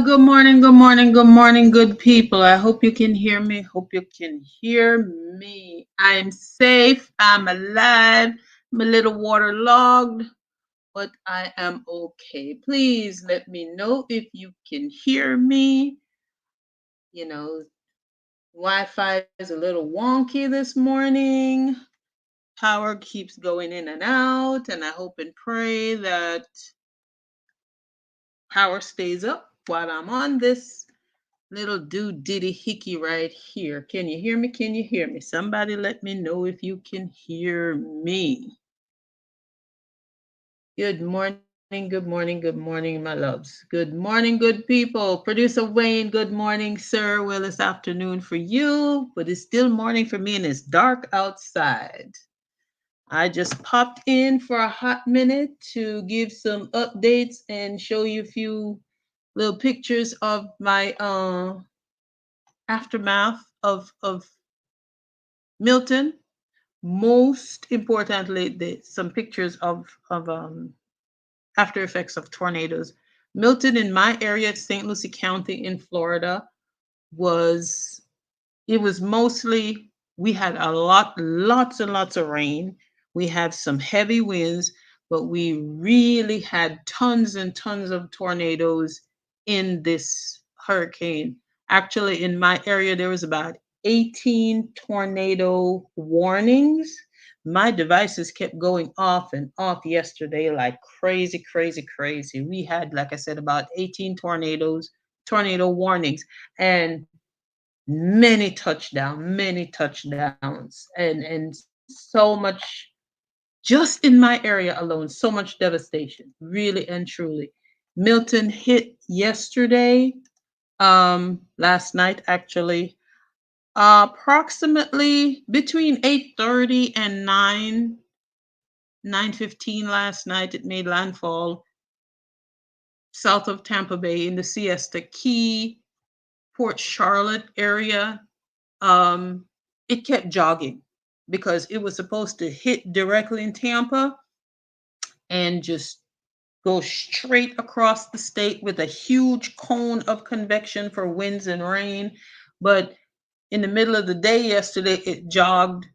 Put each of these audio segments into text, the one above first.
Good morning, good morning, good morning, good people. I hope you can hear me. Hope you can hear me. I'm safe. I'm alive. I'm a little waterlogged, but I am okay. Please let me know if you can hear me. You know, Wi-Fi is a little wonky this morning. Power keeps going in and out, and I hope and pray that power stays up while I'm on this little do diddy hickey right here. Can you hear me? Can you hear me? Somebody let me know if you can hear me. Good morning, good morning, good morning, my loves. Good morning, good people. Producer Wayne, good morning, sir. Well, it's afternoon for you, but it's still morning for me and it's dark outside. I just popped in for a hot minute to give some updates and show you a few little pictures of my aftermath of Milton. Most importantly, some pictures of after effects of tornadoes. Milton in my area, St. Lucie County in Florida, was it was mostly we had lots and lots of rain. We had some heavy winds, but we really had tons and tons of tornadoes in this hurricane. Actually, in my area, there was about 18 tornado warnings. My devices kept going off and off yesterday like crazy, crazy, crazy. We had, like I said, about 18 tornado warnings. And many touchdowns, and so much just in my area alone, so much devastation, really and truly. Milton hit yesterday, last night actually, approximately between 8:30 and 9:15 last night. It made landfall south of Tampa Bay in the Siesta Key, Port Charlotte area. um, it kept jogging because it was supposed to hit directly in Tampa and just go straight across the state with a huge cone of convection for winds and rain. But in the middle of the day yesterday, it jogged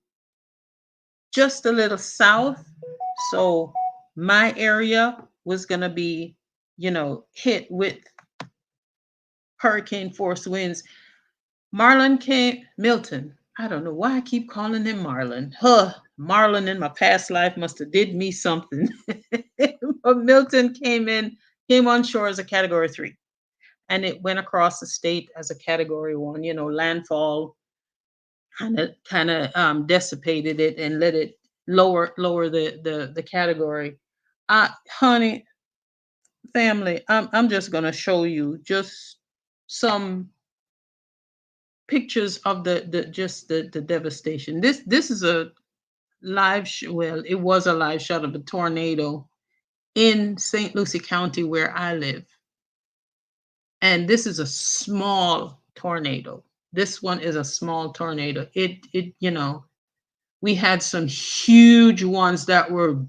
just a little south. So my area was going to be, hit with hurricane force winds. Milton. I don't know why I keep calling him Marlon. Huh, Marlon in my past life must have did me something. But Milton came on shore as a category 3. And it went across the state as a category 1. Landfall kind of dissipated it and let it lower the category. Honey, family, I'm just gonna show you just some pictures of the devastation. This is a well, it was a live shot of a tornado in St. Lucie County where I live. And this is a small tornado. This one is a small tornado. We had some huge ones that were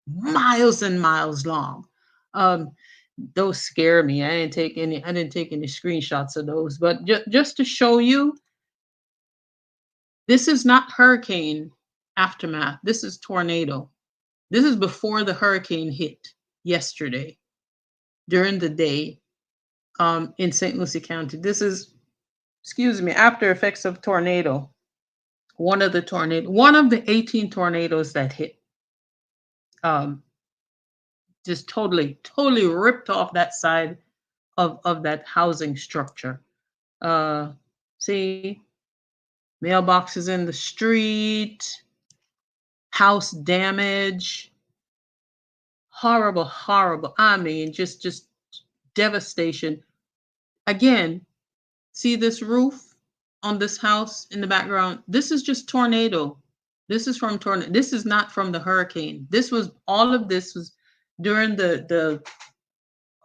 miles and miles long. Um, those scare me. I didn't take any screenshots of those, but just to show you, this is not hurricane aftermath. This is tornado. This is before the hurricane hit yesterday during the day, in St. Lucie County. This is, excuse me, after effects of tornado. One of the 18 tornadoes that hit, um, just totally ripped off that side of that housing structure. Uh, See, mailboxes in the street, house damage, horrible. I mean, just devastation. Again, see this roof on this house in the background? This is just tornado. This is from tornado. This is not from the hurricane. All of this was during the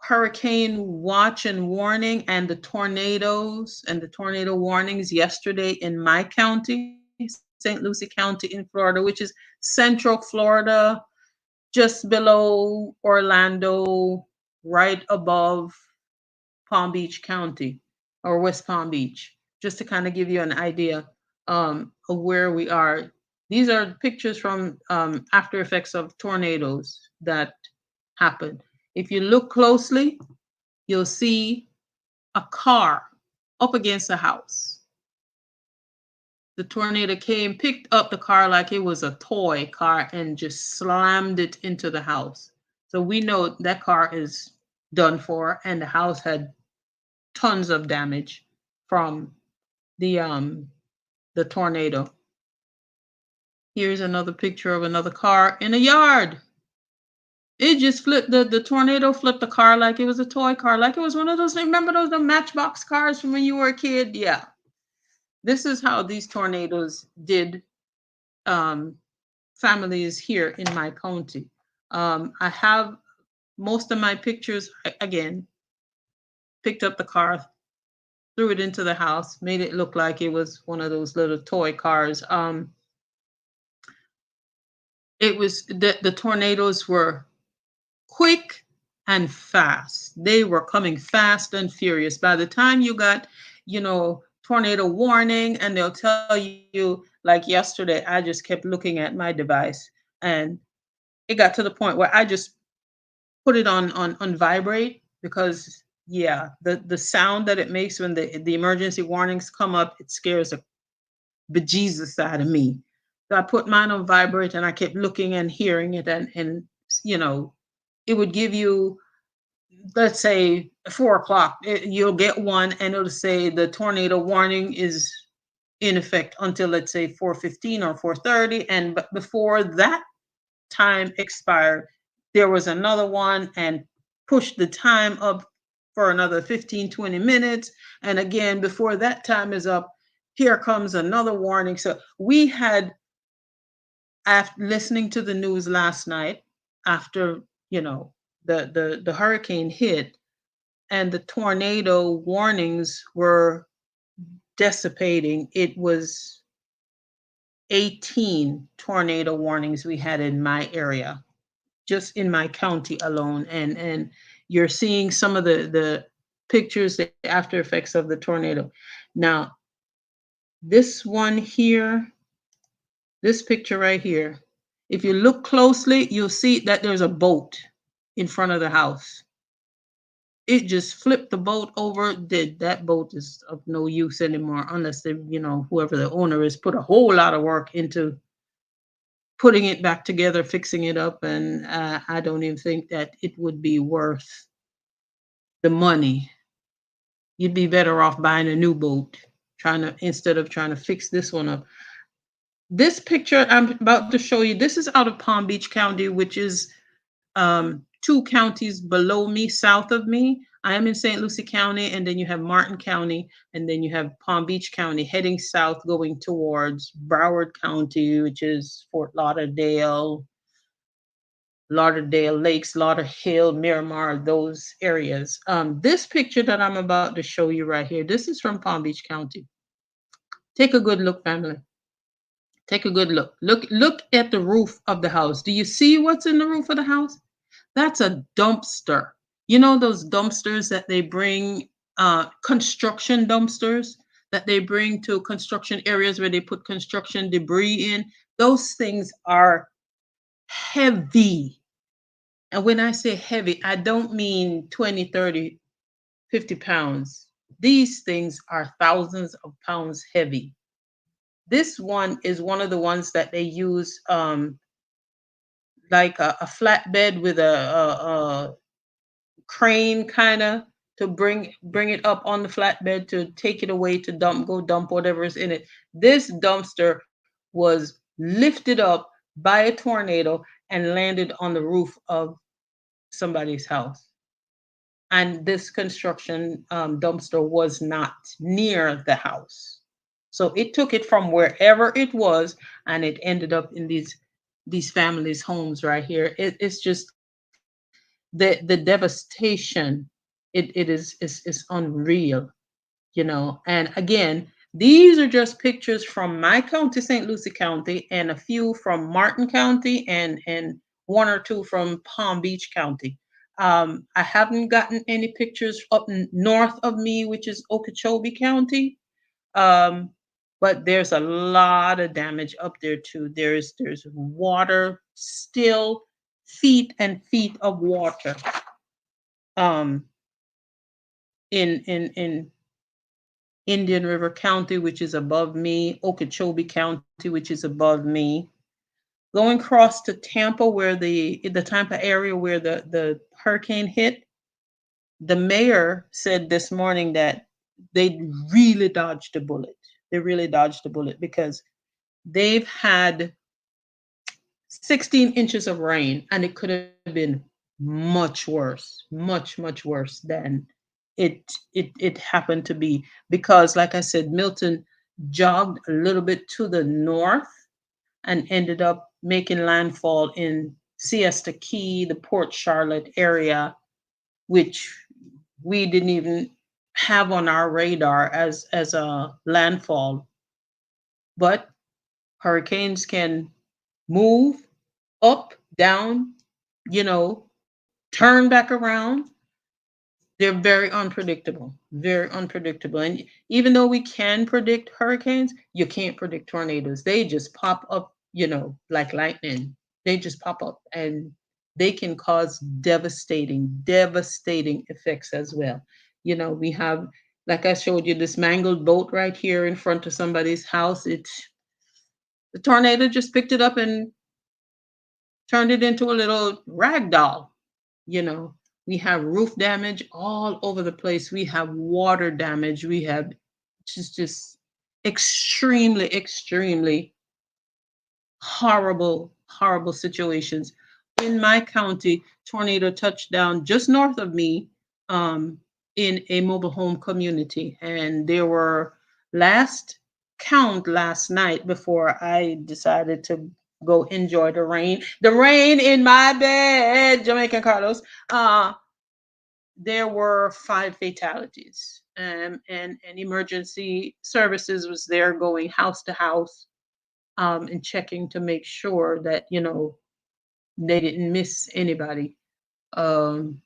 hurricane watch and warning and the tornadoes and the tornado warnings yesterday in my county, St. Lucie County in Florida, which is central Florida, just below Orlando, right above Palm Beach County or West Palm Beach, just to kind of give you an idea of where we are. These are pictures from after effects of tornadoes that happened. If you look closely, you'll see a car up against a house. The tornado came, picked up the car like it was a toy car, and just slammed it into the house. So we know that car is done for, and the house had tons of damage from the tornado. Here's another picture of another car in a yard. It just flipped the tornado flipped the car like it was a toy car, like it was one of those. Remember those the Matchbox cars from when you were a kid? Yeah. This is how these tornadoes did um, families here in my county. I have most of my pictures again. Picked up the car, threw it into the house, made it look like it was one of those little toy cars. It was the tornadoes were quick and fast. They were coming fast and furious. By the time you got, tornado warning, and they'll tell you, like yesterday, I just kept looking at my device, and it got to the point where I just put it on vibrate, because yeah, the sound that it makes when the emergency warnings come up, it scares the bejesus out of me. So I put mine on vibrate, and I kept looking and hearing it, and you know it would give you, let's say 4 o'clock, you'll get one, and it'll say the tornado warning is in effect until, let's say, 4:15 or 4:30, and but before that time expired, there was another one, and pushed the time up for another 15-20 minutes, and again before that time is up, here comes another warning. So we had, after listening to the news last night, after the hurricane hit, and the tornado warnings were dissipating. It was 18 tornado warnings we had in my area, just in my county alone. And you're seeing some of the pictures, the after effects of the tornado. Now, this one here, this picture right here, if you look closely, you'll see that there's a boat in front of the house. It just flipped the boat over. That boat is of no use anymore, unless they, whoever the owner is, put a whole lot of work into putting it back together, fixing it up, and I don't even think that it would be worth the money. You'd be better off buying a new boat, instead of trying to fix this one up. This picture I'm about to show you, this is out of Palm Beach County, which is 2 counties below me, south of me. I am in St. Lucie County, and then you have Martin County, and then you have Palm Beach County heading south, going towards Broward County, which is Fort Lauderdale, Lakes, Lauderhill, Miramar, those areas. This picture that I'm about to show you right here, this is from Palm Beach County. Take a good look, family. Take a good look. Look at the roof of the house. Do you see what's in the roof of the house? That's a dumpster. You know those dumpsters that they bring, construction dumpsters that they bring to construction areas where they put construction debris in? Those things are heavy. And when I say heavy, I don't mean 20, 30, 50 pounds. These things are thousands of pounds heavy. This one is one of the ones that they use, like a flatbed with a crane, kind of, to bring it up on the flatbed to take it away to go dump whatever is in it. This dumpster was lifted up by a tornado and landed on the roof of somebody's house. And this construction dumpster was not near the house, so it took it from wherever it was, and it ended up in these families' homes right here. It's just the devastation. It is unreal, And again, these are just pictures from my county, St. Lucie County, and a few from Martin County, and one or two from Palm Beach County. I haven't gotten any pictures up north of me, which is Okeechobee County. Um, but there's a lot of damage up there too. There's water still, feet and feet of water. Um, in Indian River County, which is above me, Okeechobee County, which is above me. Going across to Tampa, where the Tampa area where the hurricane hit, the mayor said this morning that they really dodged a bullet. They really dodged a bullet because they've had 16 inches of rain, and it could have been much worse, much worse than it happened to be. Because, like I said, Milton jogged a little bit to the north and ended up making landfall in Siesta Key, the Port Charlotte area, which we didn't even have on our radar as a landfall. But hurricanes can move up, down, turn back around. They're very unpredictable, very unpredictable. And even though we can predict hurricanes, you can't predict tornadoes. They just pop up, like lightning. They just pop up, and they can cause devastating effects as well. We have, like I showed you, this mangled boat right here in front of somebody's house. The tornado just picked it up and turned it into a little rag doll. You know, we have roof damage all over the place. We have water damage. We have just extremely horrible situations. In my county, tornado touched down just north of me, um, in a mobile home community. And there were, last count last night before I decided to go enjoy the rain in my bed, Jamaican Carlos. There were 5 fatalities, and emergency services was there going house to house, and checking to make sure that they didn't miss anybody. Um,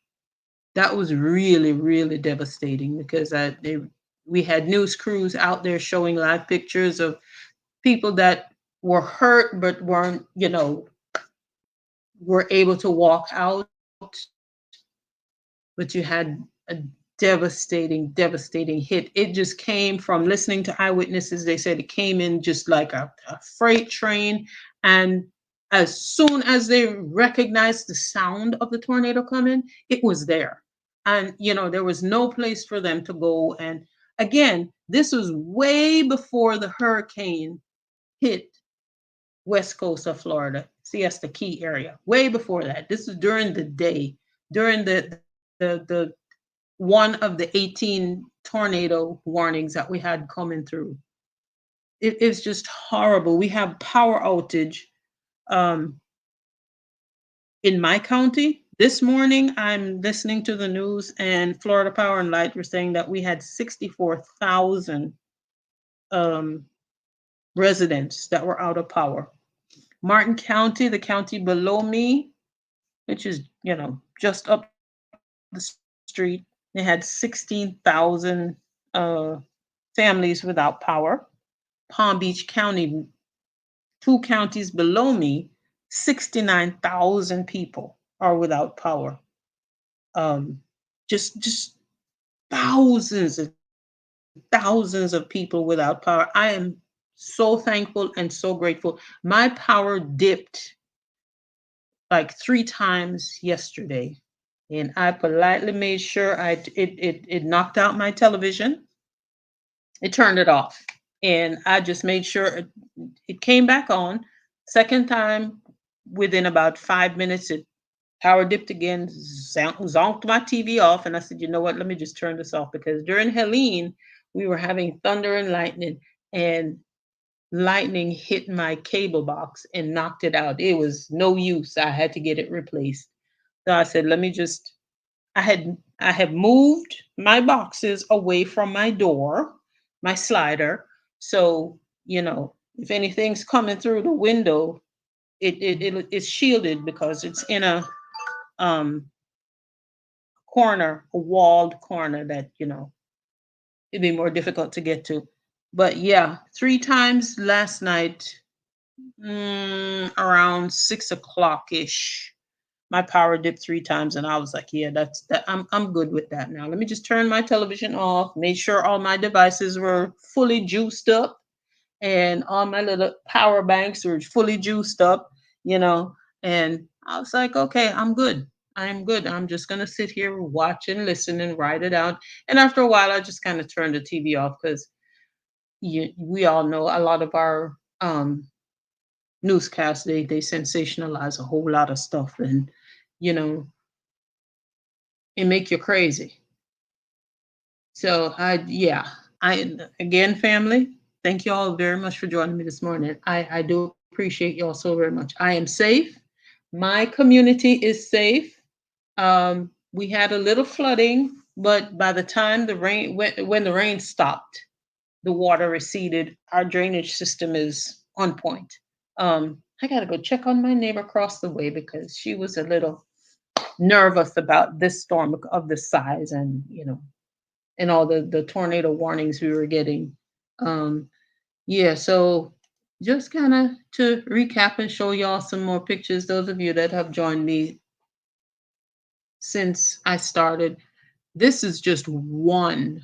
that was really devastating because we had news crews out there showing live pictures of people that were hurt but weren't, were able to walk out. But you had a devastating hit. It just came from listening to eyewitnesses. They said it came in just like a freight train. And as soon as they recognized the sound of the tornado coming, it was there. And, there was no place for them to go. And again, this was way before the hurricane hit west coast of Florida, Siesta Key area. Way before that. This was during the day, during the one of the 18 tornado warnings that we had coming through. It's just horrible. We have power outage, um, in my county. This morning, I'm listening to the news, and Florida Power and Light were saying that we had 64,000 um, residents that were out of power. Martin County, the county below me, which is, just up the street, they had 16,000 families without power. Palm Beach County, 2 counties below me, 69,000 people are without power. Um, just thousands and thousands of people without power. I am so thankful and so grateful. My power dipped like 3 times yesterday, and I politely made sure it knocked out my television. It turned it off, and I just made sure it came back on. Second time, within about 5 minutes, it power dipped again, zonked my TV off, and I said, you know what? Let me just turn this off, because during Helene, we were having thunder and lightning, and lightning hit my cable box and knocked it out. It was no use. I had to get it replaced. So I said, let me just. I have moved my boxes away from my door, my slider. So, if anything's coming through the window, it's shielded because it's in a um corner, a walled corner that, it'd be more difficult to get to. But yeah, three times last night, around 6 o'clock ish. My power dipped three times, and I was like, "Yeah, that's that. I'm good with that now. Let me just turn my television off. Made sure all my devices were fully juiced up, and all my little power banks were fully juiced up. You know, and I was like, okay, I'm good. I'm good. I'm just gonna sit here, watch and listen, and write it out. And after a while, I just kind of turned the TV off because we all know a lot of our newscasts they sensationalize a whole lot of stuff, and you know it make you crazy. So I again, family, thank you all very much for joining me this morning. I do appreciate y'all so very much. I am safe. My community is safe. We had a little flooding, but by the time the rain when the rain stopped, the water receded. Our drainage system is on point. I gotta go check on my neighbor across the way because she was a little nervous about this storm of this size, and and all the tornado warnings we were getting. Um, yeah, so just kind of to recap and show y'all some more pictures. Those of you that have joined me since I started, this is just one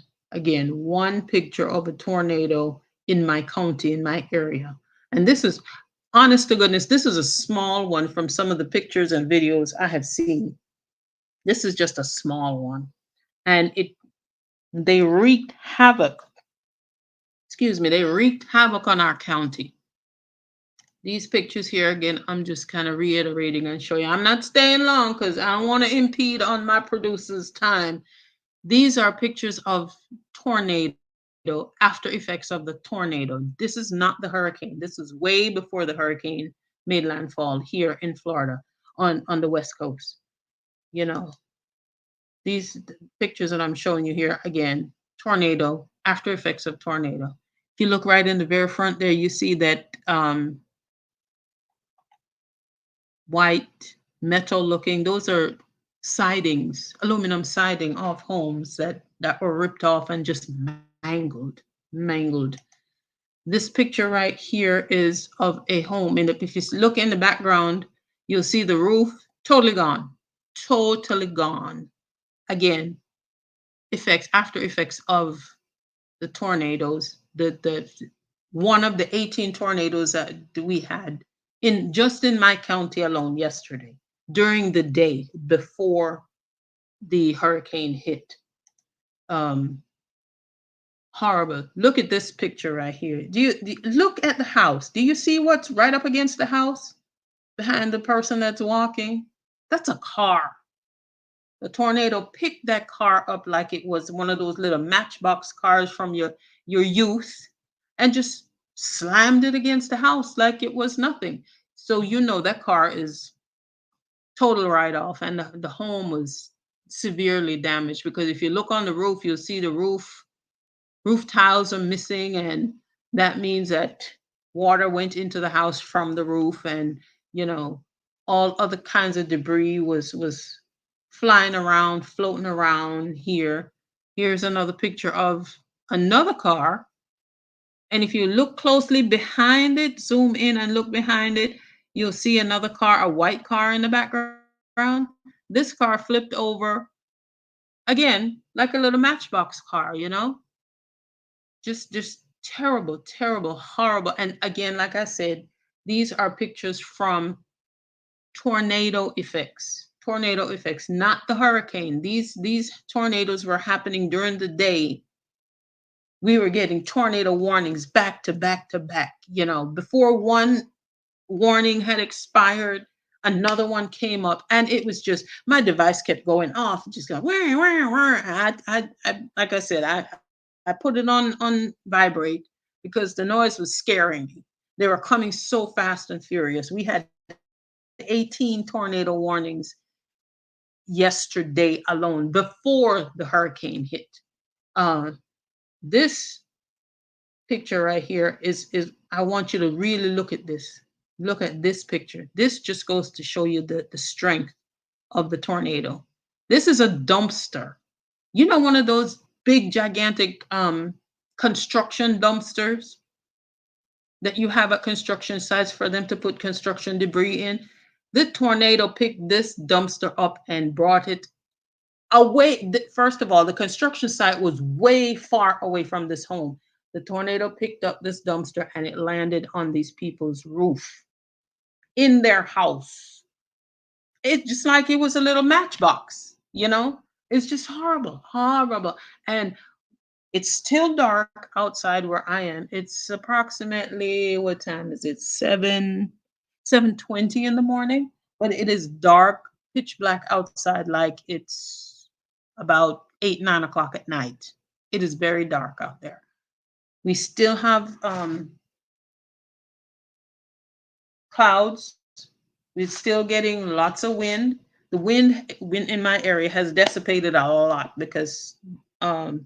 picture of a tornado in my county, in my area. And this is, honest to goodness, this is a small one from some of the pictures and videos I have seen. This is just a small one. And they wreaked havoc, they wreaked havoc on our county. These pictures here, again, I'm just kind of reiterating and show you. I'm not staying long because I don't want to impede on my producer's time. These are pictures of tornado, after effects of the tornado. This is not the hurricane. This is way before the hurricane made landfall here in Florida on the West Coast. You know, these pictures that I'm showing you here, again, tornado, after effects of tornado. If you look right in the very front there, you see that white metal looking, those are sidings, aluminum siding off homes that were ripped off and just mangled. This picture right here is of a home, and if you look in the background, you'll see the roof totally gone, totally gone. Again, after effects of the tornadoes, the one of the 18 tornadoes that we had in my county alone yesterday during the day before the hurricane hit. Horrible. Look at this picture right here. Look at the house? Do you see what's right up against the house behind the person that's walking? That's a car. The tornado picked that car up like it was one of those little matchbox cars from your youth and just slammed it against the house like it was nothing. So that car is total write-off, and the home was severely damaged because if you look on the roof, you'll see the roof tiles are missing, and that means that water went into the house from the roof, and all other kinds of debris was flying around, floating around here. Here's another picture of another car. And if you look closely behind it, zoom in and look behind it, you'll see another car, a white car in the background. This car flipped over again, like a little matchbox car, Just terrible, terrible, horrible. And again, like I said, these are pictures from tornado effects. Tornado effects, not the hurricane. These tornadoes were happening during the day. We were getting tornado warnings back to back to back. Before one warning had expired, another one came up, and it was just my device kept going off, just going wah, wah, wah. I like I said, I put it on vibrate because the noise was scaring me. They were coming so fast and furious. We had 18 tornado warnings yesterday alone before the hurricane hit. Uh, this picture right here is I want you to really look at this. Look at this picture. This just goes to show you the strength of the tornado. This is a dumpster. You know, one of those big, gigantic construction dumpsters that you have at construction sites for them to put construction debris in. The tornado picked this dumpster up and brought it away. First of all, the construction site was way far away from this home. The tornado picked up this dumpster and it landed on these people's roof in their house. It's just like it was a little matchbox, you know? It's just horrible, horrible. And it's still dark outside where I am. It's approximately, what time is it? 7:20 in the morning, but it is dark, pitch black outside, like it's about 8, 9 o'clock at night. It is very dark out there. We still have clouds. We're still getting lots of wind. The wind in my area has dissipated a lot because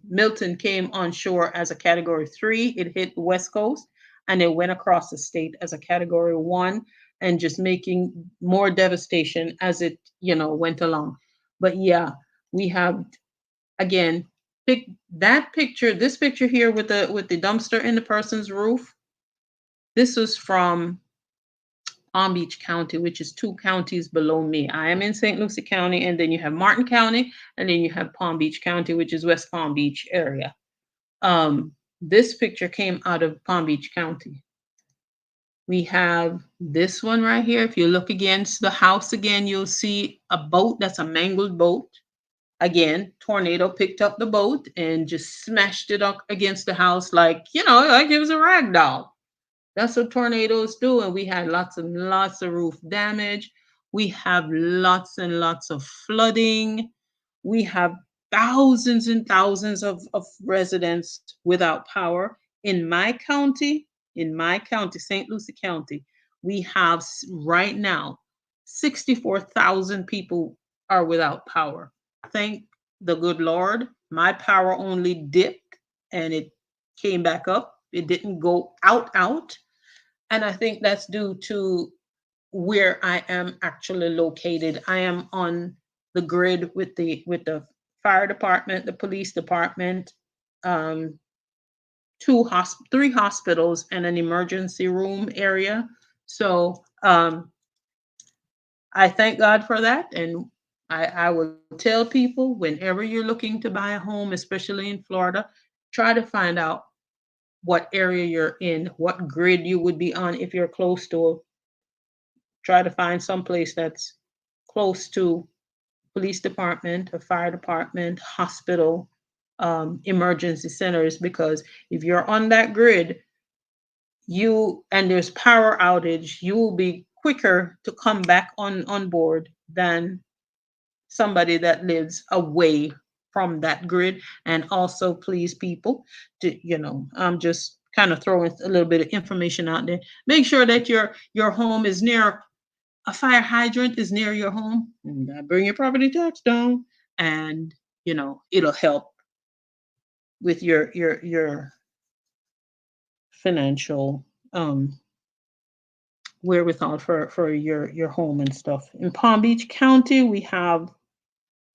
Milton came on shore as a Category 3. It hit the West Coast and it went across the state as a Category 1, and just making more devastation as it, went along. But yeah, we have, again, this picture here with the dumpster in the person's roof. This was from Palm Beach County, which is 2 counties below me. I am in St. Lucie County, and then you have Martin County, and then you have Palm Beach County, which is West Palm Beach area. This picture came out of Palm Beach County. We have this one right here. If you look against the house again, you'll see a boat. That's a mangled boat. Again, tornado picked up the boat and just smashed it up against the house like it was a rag doll. That's what tornadoes do. And we had lots and lots of roof damage. We have lots and lots of flooding. We have thousands and thousands of residents without power. In my county, St. Lucie County, we have right now 64,000 people are without power. Thank the good Lord, my power only dipped and it came back up. It didn't go out. And I think that's due to where I am actually located. I am on the grid with the fire department, the police department, 3 hospitals, and an emergency room area. So I thank God for that. And I will tell people, whenever you're looking to buy a home, especially in Florida, try to find out what area you're in, what grid you would be on. If you're close to, try to find some place that's close to police department, a fire department, hospital, emergency centers, because if you're on that grid, and there's power outage, you will be quicker to come back on board than somebody that lives away from that grid. And also, please, people, I'm just kind of throwing a little bit of information out there. Make sure that your home is near a fire hydrant, is near your home. And bring your property tax down, and it'll help with your financial wherewithal for your home and stuff. In Palm Beach County, we have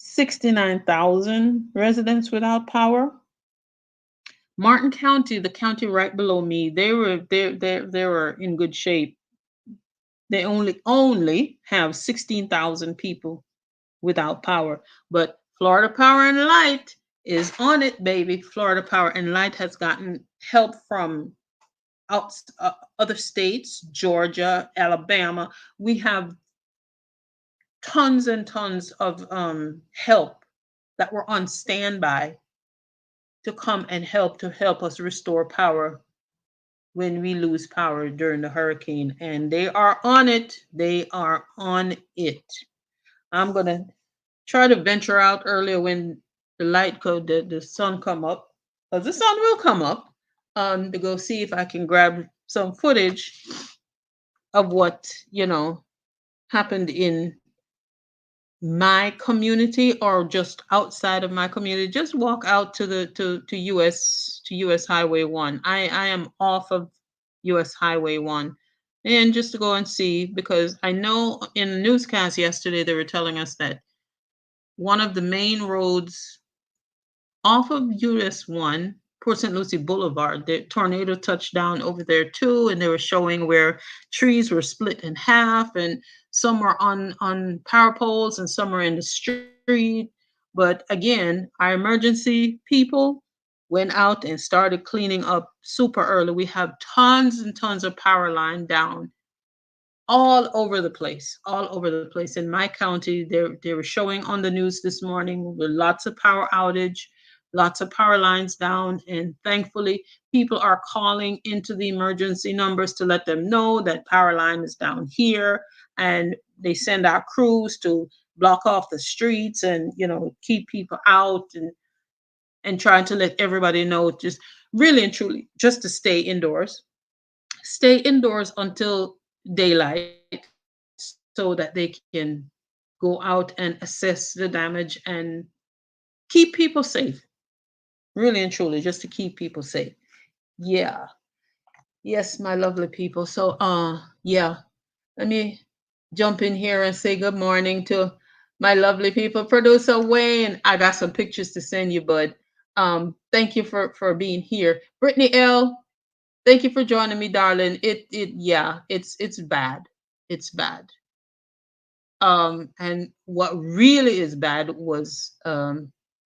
69,000 residents without power. Martin County, the county right below me, they were in good shape. They only have 16,000 people without power. But Florida Power and Light is on it, baby. Florida Power and Light has gotten help from other states, Georgia, Alabama. We have tons and tons of help that were on standby to come and help us restore power when we lose power during the hurricane. And they are on it. They are on it. I'm gonna try to venture out earlier when the sun come up, because the sun will come up, to go see if I can grab some footage of what happened in my community or just outside of my community. Just walk out to US Highway 1. I am off of US Highway 1, and just to go and see, because I know in the newscast yesterday they were telling us that one of the main roads off of US 1, Port St. Lucie Boulevard. The tornado touched down over there too, and they were showing where trees were split in half, and some were on power poles, and some were in the street. But again, our emergency people went out and started cleaning up super early. We have tons and tons of power line down all over the place, all over the place. In my county, they were showing on the news this morning with lots of power outage, lots of power lines down, and thankfully, people are calling into the emergency numbers to let them know that power line is down here, and they send out crews to block off the streets and keep people out and trying to let everybody know just really and truly just to stay indoors, stay indoors until daylight so that they can go out and assess the damage and keep people safe. Really and truly, just to keep people safe. Yeah. Yes, my lovely people. So, yeah, let me jump in here and say good morning to my lovely people. Producer Wayne, I got some pictures to send you, bud. Thank you for being here. Brittany L, thank you for joining me, darling. Yeah, it's bad. It's bad. And what really is bad was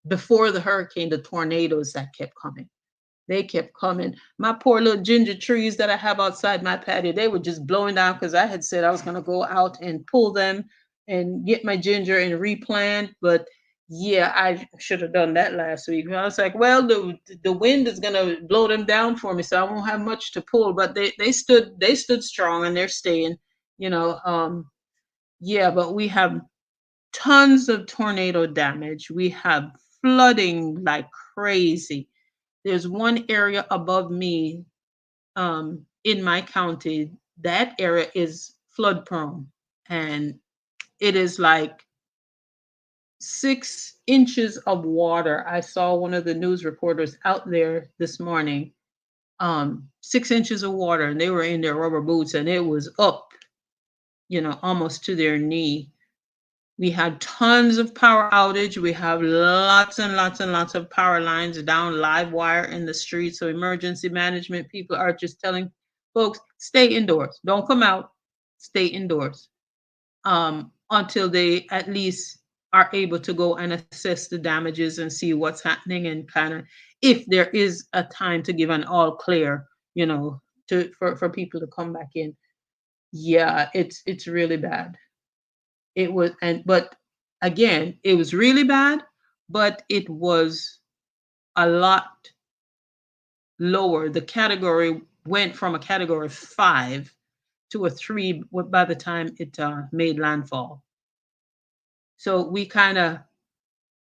before the hurricane, the tornadoes that kept coming. They kept coming. My poor little ginger trees that I have outside my patio, they were just blowing down because I had said I was going to go out and pull them and get my ginger and replant. But yeah, I should have done that last week. I was like, well, the wind is going to blow them down for me, so I won't have much to pull. But they stood strong and they're staying. You know, yeah. But we have tons of tornado damage. We have flooding like crazy. There's one area above me in my county. That area is flood prone, and it is like 6 inches of water. I saw one of the news reporters out there this morning. 6 inches of water, and they were in their rubber boots, and it was up, almost to their knee. We had tons of power outage. We have lots and lots and lots of power lines down, live wire in the street. So emergency management people are just telling folks, stay indoors. Don't come out. Stay indoors until they at least are able to go and assess the damages and see what's happening, and kind of if there is a time to give an all clear, for people to come back in. Yeah, it's really bad. It was, and but again, it was really bad, but it was a lot lower. The category went from a category 5 to a 3 by the time it made landfall. So we kind of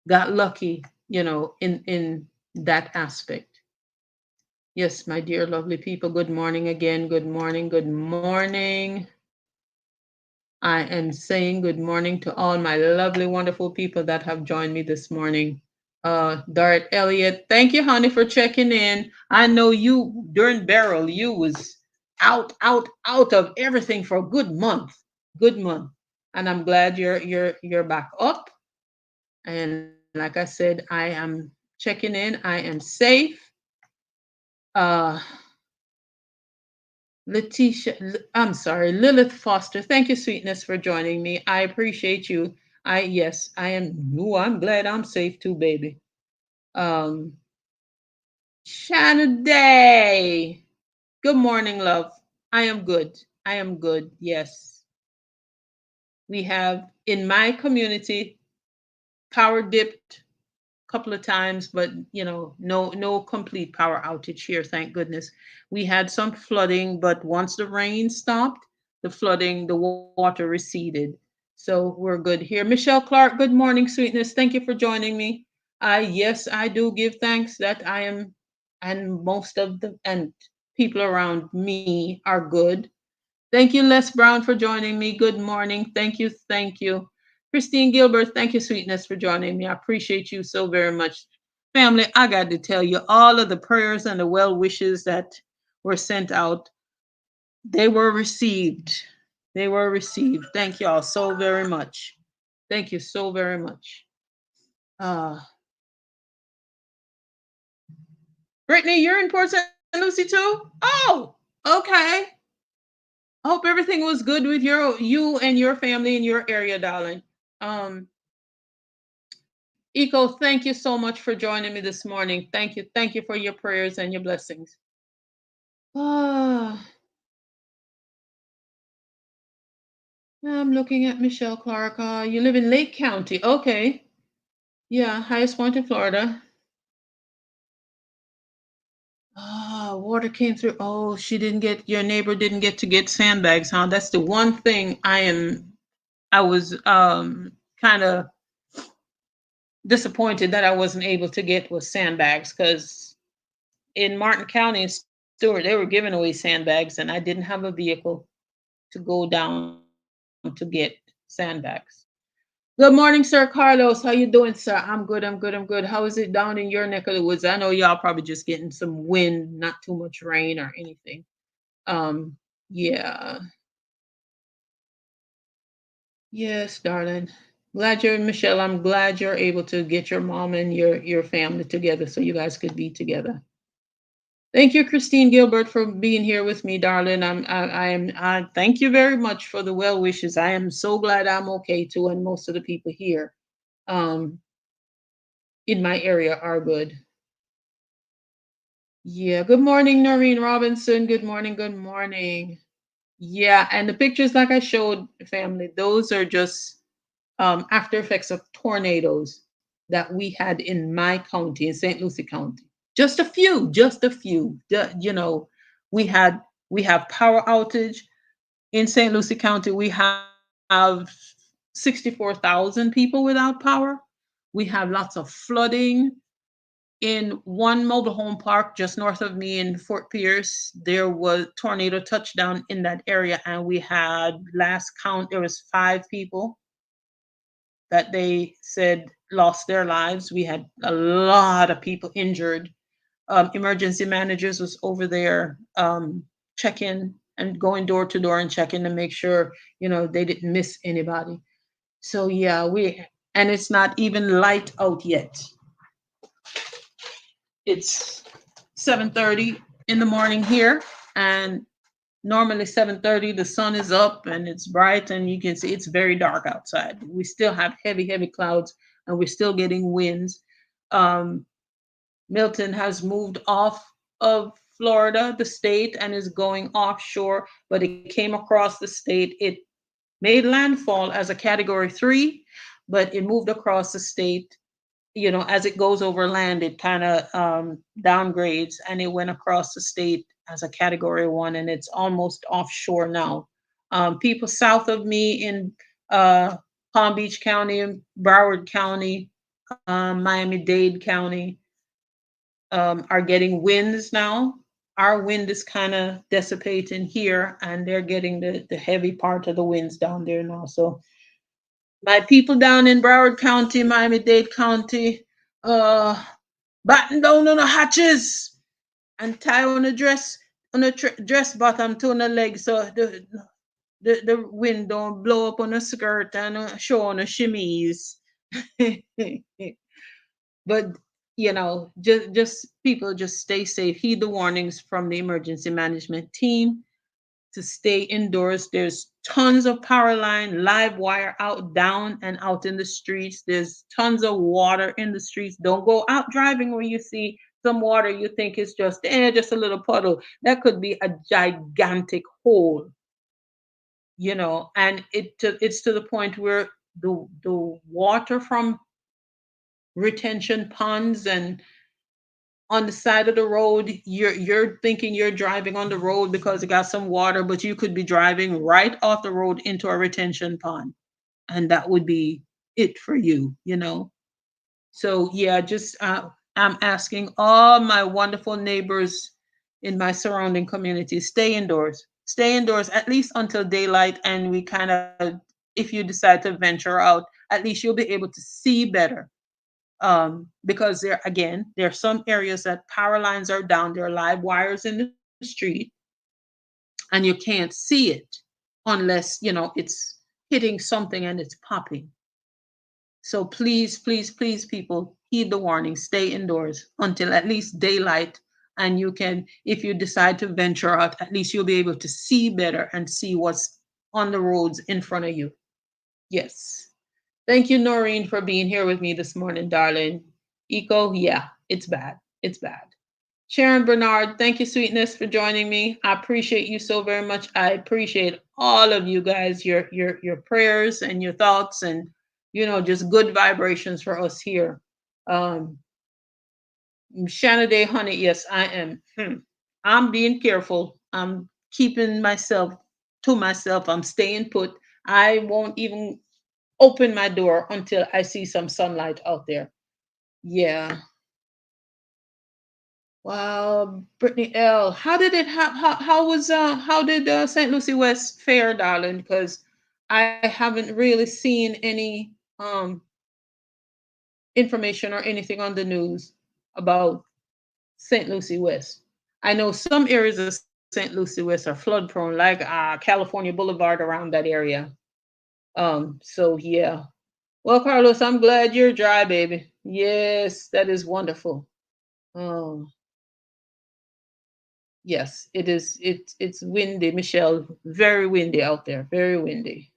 got lucky, in that aspect. Yes, my dear lovely people, good morning again. Good morning. Good morning. I am saying good morning to all my lovely, wonderful people that have joined me this morning. Dart Elliott, thank you, honey, for checking in. I know you during Barrel, you was out of everything for a good month, and I'm glad you're back up. And like I said, I am checking in. I am safe. Uh, I'm sorry, Lilith Foster. Thank you, sweetness, for joining me. I appreciate you. Yes, I am. Ooh, I'm glad I'm safe too, baby. Um, Shanna Day. Good morning, love. I am good. I am good. Yes. We have in my community power dipped a couple of times, but no complete power outage here, thank goodness. We had some flooding, but once the rain stopped, the water receded. So we're good here. Michelle Clark, good morning, sweetness. Thank you for joining me. Yes, I do give thanks that I am, and most of the and people around me are good. Thank you, Les Brown, for joining me. Good morning. Thank you. Thank you. Christine Gilbert, thank you, sweetness, for joining me. I appreciate you so very much. Family, I got to tell you, all of the prayers and the well wishes that were sent out, they were received. They were received. Thank you all so very much. Thank you so very much. Uh, Brittany, you're in Port St. Lucie too? Oh, okay. I hope everything was good with you and your family in your area, darling. Um, Eco, thank you so much for joining me this morning. Thank you for your prayers and your blessings. Ah, I'm looking at Michelle Clark. You live in Lake County. Okay. Yeah, highest point in Florida. Ah, water came through. Oh, your neighbor didn't get to get sandbags, huh? That's the one thing I was kind of disappointed that I wasn't able to get was sandbags because in Martin County and Stewart, they were giving away sandbags and I didn't have a vehicle to go down to get sandbags. Good morning, Sir Carlos. How you doing, sir? I'm good. I'm good. I'm good. How is it down in your neck of the woods? I know y'all probably just getting some wind, not too much rain or anything. Um, yeah. Yes, darling. Glad you're Michelle. I'm glad you're able to get your mom and your family together so you guys could be together. Thank you, Christine Gilbert, for being here with me, darling. I thank you very much for the well wishes. I am so glad I'm okay too, and most of the people here um in my area are good. Yeah. Good morning, Noreen Robinson. Good morning. Good morning. Yeah, and the pictures like I showed family, those are just after effects of tornadoes that we had in my county, in St. Lucie County. Just a few, just a few. You know, we had we have power outage in St. Lucie County. We have 64,000 people without power. We have lots of flooding in one mobile home park just north of me in Fort Pierce. There was tornado touchdown in that area, and we had last count there was 5 people that they said lost their lives. We had a lot of people injured. Emergency managers was over there checking and going door to door and checking to make sure they didn't miss anybody. So yeah, we and it's not even light out yet. It's 7:30 in the morning here, and normally 7:30 the sun is up and it's bright and you can see it's very dark outside. We still have heavy clouds and we're still getting winds. um, Milton has moved off of Florida, the state, and is going offshore, but it came across the state. It made landfall as a category 3, but it moved across the state. As it goes over land, it kind of downgrades, and it went across the state as a category 1, and it's almost offshore now. People south of me in uh, Palm Beach County, Broward County, Miami-Dade County are getting winds now. Our wind is kind of dissipating here, and they're getting the heavy part of the winds down there now. So my people down in Broward County, Miami-Dade County, uh, batten down on the hatches and tie on a dress bottom to on the leg so the wind don't blow up on a skirt and show on a chemise. But just people just stay safe. Heed the warnings from the emergency management team to stay indoors. There's tons of power line, live wire out, down, and out in the streets. There's tons of water in the streets. Don't go out driving when you see some water you think is just a little puddle. That could be a gigantic hole, and it's to the point where the water from retention ponds and on the side of the road, you're thinking you're driving on the road because it got some water, but you could be driving right off the road into a retention pond, and that would be it for you. So yeah, just I'm asking all my wonderful neighbors in my surrounding community, stay indoors. Stay indoors at least until daylight, and we kind of, if you decide to venture out, at least you'll be able to see better, because there are some areas that power lines are down, there are live wires in the street, and you can't see it unless it's hitting something and it's popping. So please, please, please, people, heed the warning. Stay indoors until at least daylight. And you can, if you decide to venture out, at least you'll be able to see better and see what's on the roads in front of you. Yes. Thank you, Noreen, for being here with me this morning, darling. Eco, yeah, it's bad. It's bad. Sharon Bernard, thank you, sweetness, for joining me. I appreciate you so very much. I appreciate all of you guys, your prayers and your thoughts, and just good vibrations for us here. Um, Shanaday, honey, yes, I am. I'm being careful. I'm keeping myself to myself. I'm staying put. I won't even open my door until I see some sunlight out there. Yeah. Wow, Brittany L. How did it how did St. Lucie West fare, darling? Because I haven't really seen any information or anything on the news about St. Lucie West. I know some areas of St. Lucie West are flood prone, like California Boulevard around that area. So yeah. Well, Carlos, I'm glad you're dry, baby. Yes, that is wonderful. Um, yes, it is. It's windy, Michelle. Very windy out there. Very windy.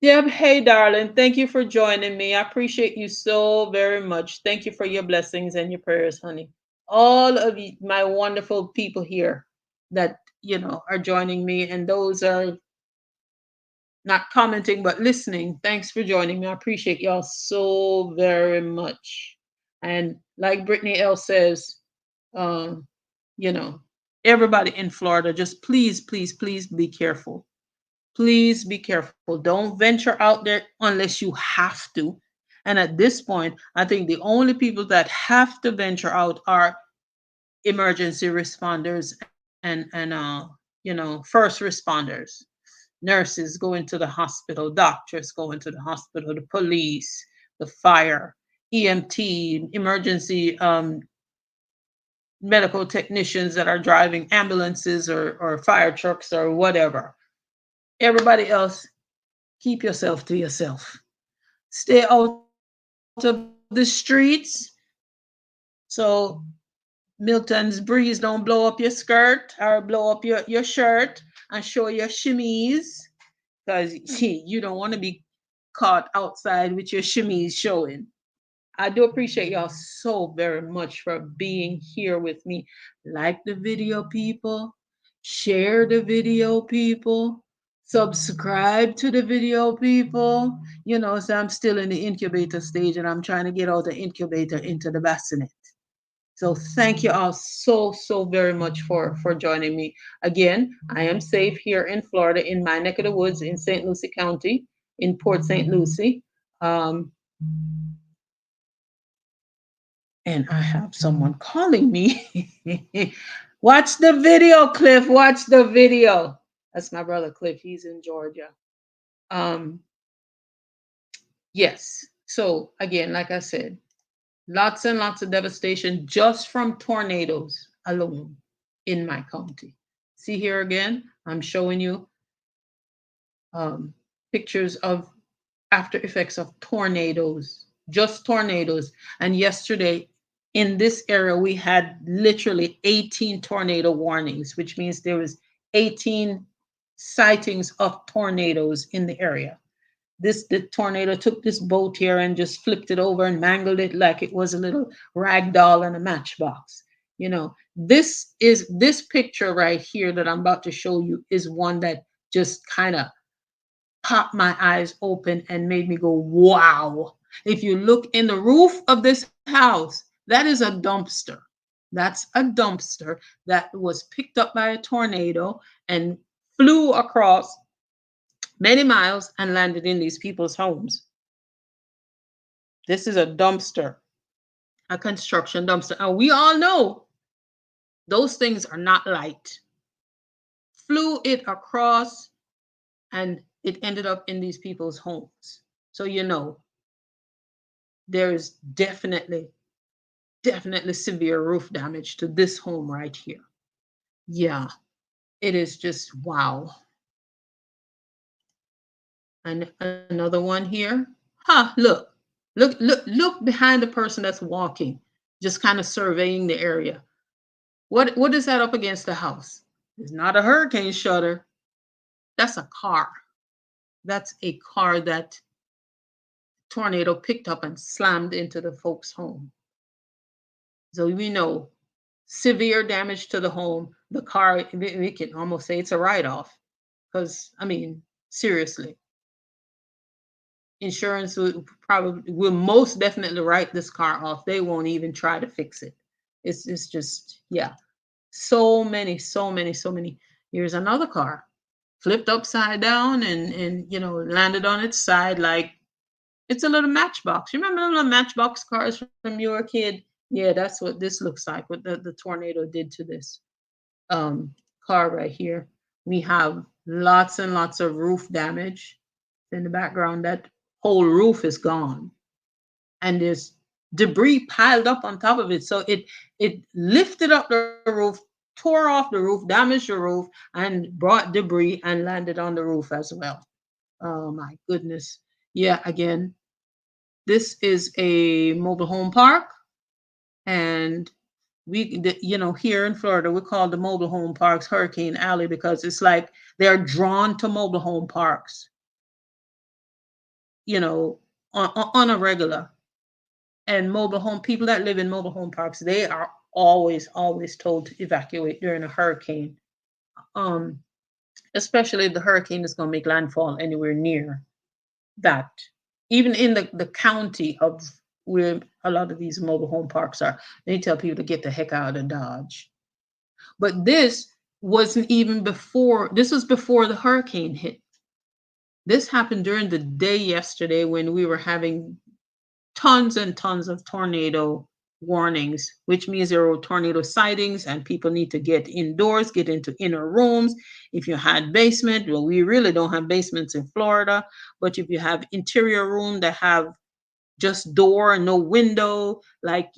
Deb, hey, darling. Thank you for joining me. I appreciate you so very much. Thank you for your blessings and your prayers, honey. All of you, my wonderful people here that are joining me, and those are not commenting but listening. Thanks for joining me. I appreciate y'all so very much. And like Brittany L says, um, you know, everybody in Florida, just please, please, please be careful. Please be careful. Don't venture out there unless you have to. And at this point, I think the only people that have to venture out are emergency responders and first responders, nurses going to the hospital, doctors going to the hospital, the police, the fire, EMT, emergency medical technicians that are driving ambulances or fire trucks or whatever. Everybody else, keep yourself to yourself. Stay out of the streets so Milton's breeze don't blow up your skirt or blow up your shirt and show your shimmies, because you don't want to be caught outside with your shimmies showing. I do appreciate y'all so very much for being here with me. Like the video, people. Share the video, people. Subscribe to the video, people. So I'm still in the incubator stage and I'm trying to get out the incubator into the bassinet. So thank you all so, so very much for joining me. Again, I am safe here in Florida, in my neck of the woods in St. Lucie County, in Port St. Lucie. Um, and I have someone calling me. Watch the video, Cliff. Watch the video. That's my brother, Cliff. He's in Georgia. Um, yes. So, again, like I said, lots and lots of devastation just from tornadoes alone in my county. See here again, I'm showing you pictures of after effects of tornadoes, just tornadoes. And yesterday in this area, we had literally 18 tornado warnings, which means there was 18 sightings of tornadoes in the area. The tornado took this boat here and just flipped it over and mangled it like it was a little rag doll in a matchbox. This picture right here that I'm about to show you is one that just kind of popped my eyes open and made me go, wow. If you look in the roof of this house, that is a dumpster. That's a dumpster that was picked up by a tornado and flew across many miles and landed in these people's homes. This is a dumpster, a construction dumpster. And we all know those things are not light. Flew it across and it ended up in these people's homes. So, there's definitely severe roof damage to this home right here. Yeah, it is just wow. And another one here. Look, Look behind the person that's walking, just kind of surveying the area. What is that up against the house? It's not a hurricane shutter. That's a car. That's a car that tornado picked up and slammed into the folks' home. So we know severe damage to the home. The car, we can almost say it's a write off because, I mean, seriously, insurance will most definitely write this car off. They won't even try to fix it. It's just, yeah, so many. Here's another car flipped upside down and landed on its side like it's a little matchbox. You remember the little matchbox cars from you were a kid? Yeah, that's what this looks like. What the tornado did to this um, car right here. We have lots and lots of roof damage in the background. That whole roof is gone, and there's debris piled up on top of it. So it lifted up the roof, tore off the roof, damaged the roof, and brought debris and landed on the roof as well. Oh my goodness. Yeah, again, this is a mobile home park, and here in Florida, we call the mobile home parks Hurricane Alley because it's like they're drawn to mobile home parks, you know, on a regular. And mobile home people that live in mobile home parks, they are always told to evacuate during a hurricane. Um, Especially if the hurricane is going to make landfall anywhere near that. Even in the county of where a lot of these mobile home parks are, they tell people to get the heck out of Dodge. But this was before the hurricane hit. This happened during the day yesterday when we were having tons and tons of tornado warnings, which means there were tornado sightings and people need to get indoors, get into inner rooms. If you had basement, well, we really don't have basements in Florida, but if you have interior room that have just door and no window, like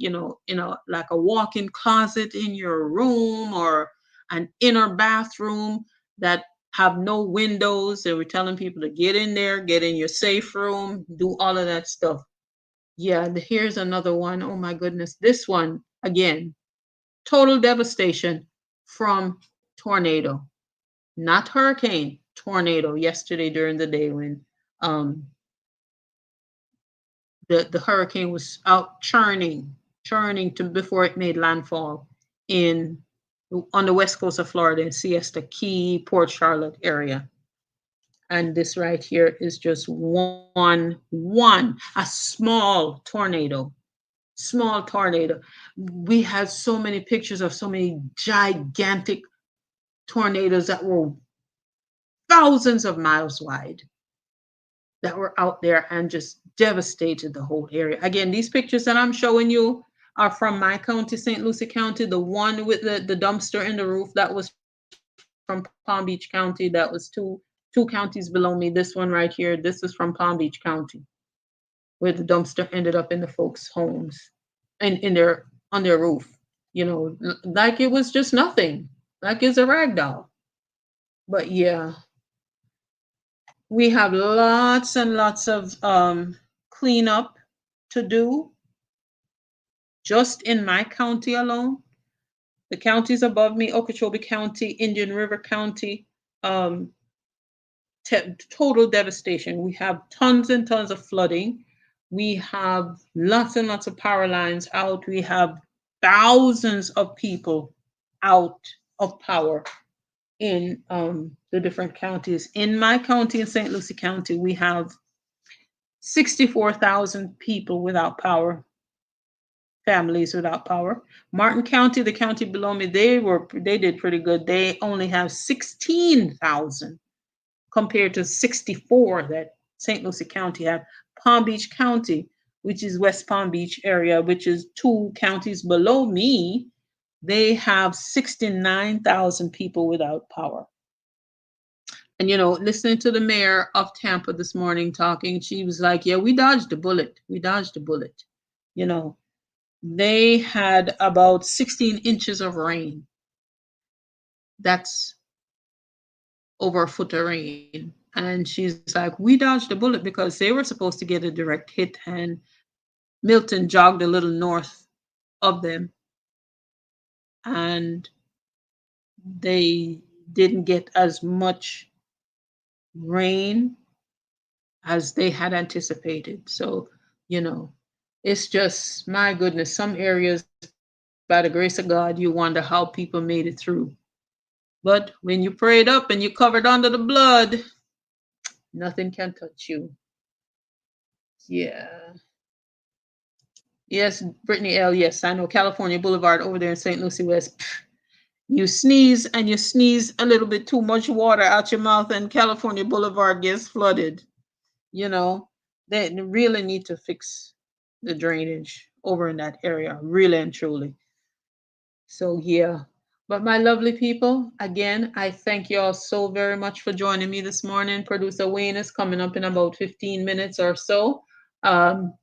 like a walk-in closet in your room or an inner bathroom that have no windows, and we're telling people to get in there, get in your safe room, do all of that stuff. Yeah, here's another one. Oh my goodness. This one, again, total devastation from tornado, not hurricane, tornado yesterday during the day when um, the hurricane was out churning to before it made landfall in on the west coast of Florida in Siesta Key, Port Charlotte area. And this right here is just a small tornado. We had so many pictures of so many gigantic tornadoes that were thousands of miles wide that were out there and just devastated the whole area. Again, these pictures that I'm showing you are from my county, St. Lucie County. The one with the dumpster in the roof, that was from Palm Beach County. That was two counties below me. This one right here, this is from Palm Beach County, where the dumpster ended up in the folks' homes and in their on their roof. Like it was just nothing, like it's a rag doll. But yeah, we have lots and lots of cleanup to do just in my county alone. The counties above me, Okeechobee County, Indian River County, um, total devastation. We have tons and tons of flooding. We have lots and lots of power lines out. We have thousands of people out of power in the different counties. In my county, in St. Lucie County, we have 64,000 people without power, families without power. Martin County, the county below me, they did pretty good. They only have 16,000 compared to 64 that St. Lucie County had. Palm Beach County, which is West Palm Beach area, which is two counties below me, they have 69,000 people without power. And listening to the mayor of Tampa this morning talking, she was like, "Yeah, we dodged a bullet. We dodged a bullet." You know, they had about 16 inches of rain. That's over a foot of rain. And she's like, "We dodged a bullet because they were supposed to get a direct hit, and Milton jogged a little north of them, and they didn't get as much rain as they had anticipated. So, you know, it's just my goodness, some areas, by the grace of God, you wonder how people made it through. But when you prayed up and you covered under the blood, nothing can touch you. Yeah. Yes, Brittany L. Yes, I know California Boulevard over there in St. Lucie West. You sneeze and you sneeze a little bit too much water out your mouth, and California Boulevard gets flooded. You know, they really need to fix the drainage over in that area, really and truly. So, yeah. But my lovely people, again, I thank you all so very much for joining me this morning. Producer Wayne is coming up in about 15 minutes or so. Um,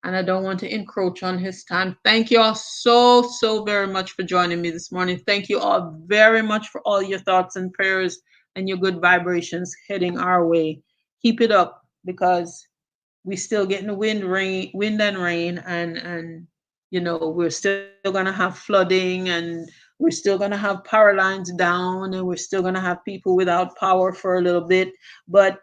and I don't want to encroach on his time. Thank you all so very much for joining me this morning. Thank you all very much for all your thoughts and prayers and your good vibrations heading our way. Keep it up, because we still getting the wind and rain, and we're still gonna have flooding, and we're still gonna have power lines down, and we're still gonna have people without power for a little bit. But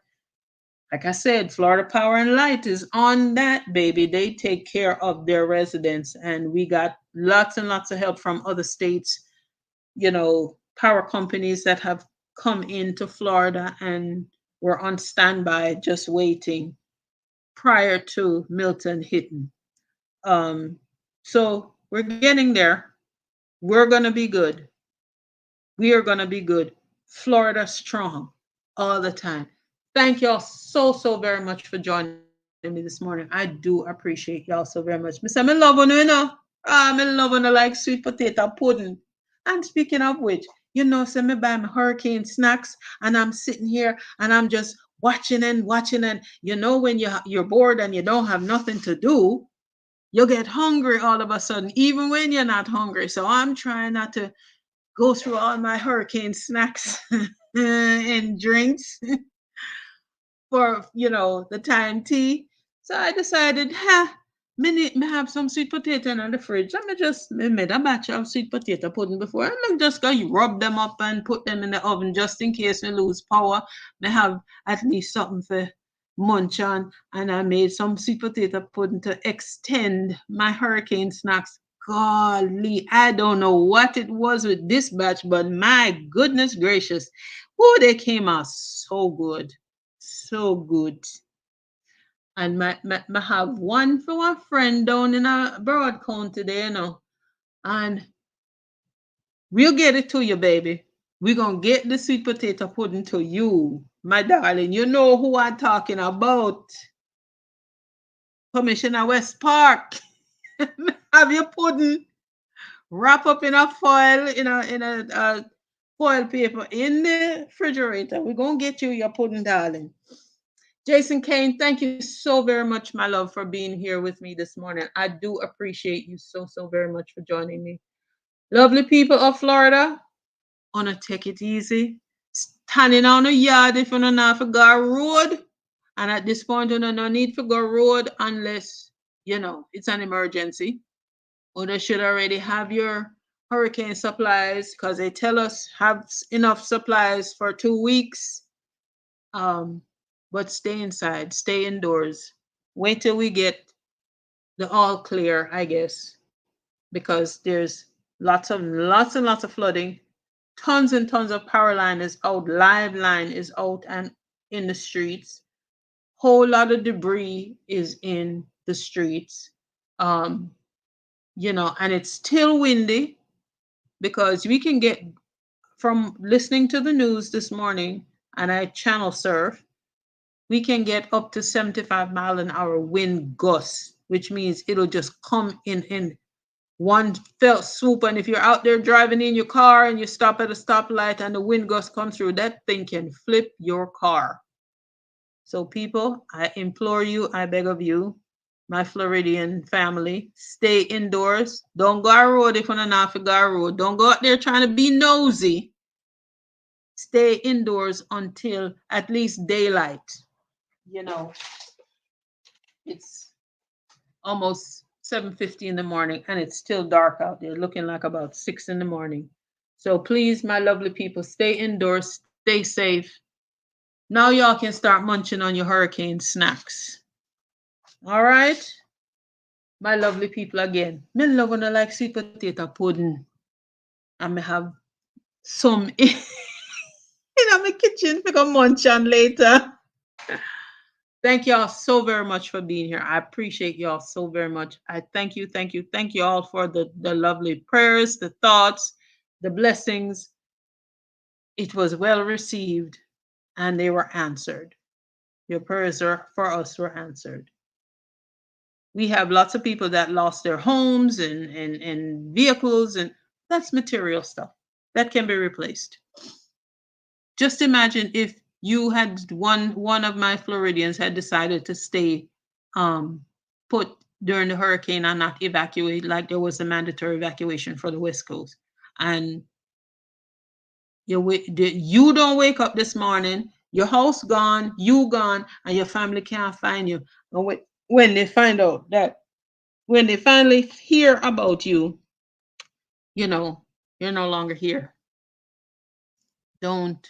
like I said, Florida Power and Light is on that, baby. They take care of their residents, and we got lots and lots of help from other states, power companies that have come into Florida and were on standby just waiting prior to Milton hitting. Um, so we're getting there. We're going to be good. We are going to be good. Florida strong all the time. Thank y'all so very much for joining me this morning. I do appreciate y'all so very much. Miss, I'm in love on I'm in love on like sweet potato pudding. And speaking of which, say me buy my hurricane snacks, and I'm sitting here and I'm just watching, and when you're bored and you don't have nothing to do, you get hungry all of a sudden, even when you're not hungry. So I'm trying not to go through all my hurricane snacks and drinks for the time tea. So I decided, me have some sweet potato in the fridge. Let me just me made a batch of sweet potato pudding before. And me just go rub them up and put them in the oven just in case we lose power. Me have at least something for munch on. And I made some sweet potato pudding to extend my hurricane snacks. Golly, I don't know what it was with this batch, but my goodness gracious, they came out so good, so good. And my have one for a friend down in a broad county there, and we'll get it to you, baby. We're gonna get the sweet potato pudding to you, my darling. You know who I'm talking about. Commissioner West Park. Have your pudding wrap up in a foil, in a foil paper in the refrigerator. We're gonna get you your pudding, darling. Jason Kane, thank you so very much, my love, for being here with me this morning. I do appreciate you so very much for joining me. Lovely people of Florida, wanna take it easy. Standing on the yard if you don't know for go road. And at this point, you know, no need for go road unless, it's an emergency. Or they should already have your hurricane supplies, because they tell us have enough supplies for 2 weeks. Um, but stay inside, stay indoors. Wait till we get the all clear, I guess, because there's lots of flooding. Tons and tons of power line is out, live line is out and in the streets. Whole lot of debris is in the streets. Um, and it's still windy, because we can get, from listening to the news this morning, and I channel surf, we can get up to 75-mile-an-hour wind gusts, which means it'll just come in one fell swoop. And if you're out there driving in your car and you stop at a stoplight and the wind gust comes through, that thing can flip your car. So people, I implore you, I beg of you, my Floridian family, stay indoors. Don't go out road if you're not go out road. Don't go out there trying to be nosy. Stay indoors until at least daylight. You know, it's almost 7:50 in the morning, and it's still dark out there, looking like about 6 in the morning. So please, my lovely people, stay indoors, stay safe. Now y'all can start munching on your hurricane snacks. All right, my lovely people again. Me love when I like sweet potato pudding. And me have some in my kitchen for munch on later. Thank y'all so very much for being here. I appreciate y'all so very much. I thank you all for the lovely prayers, the thoughts, the blessings. It was well received and they were answered. Your prayers are, for us were answered. We have lots of people that lost their homes and vehicles, and that's material stuff that can be replaced. Just imagine if you had one of my Floridians had decided to stay put during the hurricane and not evacuate like there was a mandatory evacuation for the West Coast. And you don't wake up this morning, your house gone, you gone, and your family can't find you. And when they find out that, when they finally hear about you, you know, you're no longer here. Don't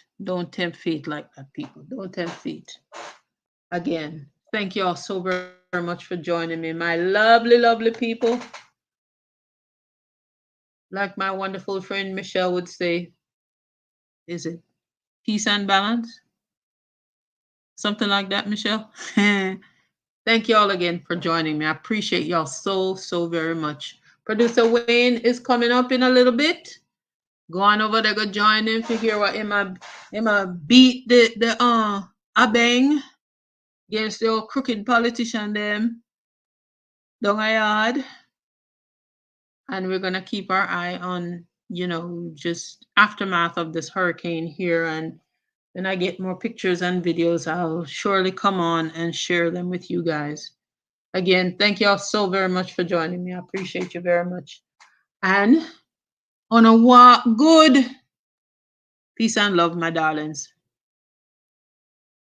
tempt fate like that, people. Don't tempt fate. Again, thank you all so very much for joining me, my lovely, lovely people. Like my wonderful friend Michelle would say, is it peace and balance? Something like that, Michelle. Thank you all again for joining me. I appreciate y'all so very much. Producer Wayne is coming up in a little bit. Go on over there, go join him to hear what Emma beat the a bang against the old crooked politician them down a yard. And we're gonna keep our eye on, just aftermath of this hurricane here. And when I get more pictures and videos, I'll surely come on and share them with you guys. Again, thank you all so very much for joining me. I appreciate you very much. And on a good peace and love, my darlings.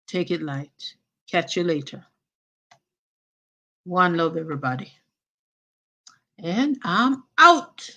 Take it light. Catch you later. One love, everybody. And I'm out.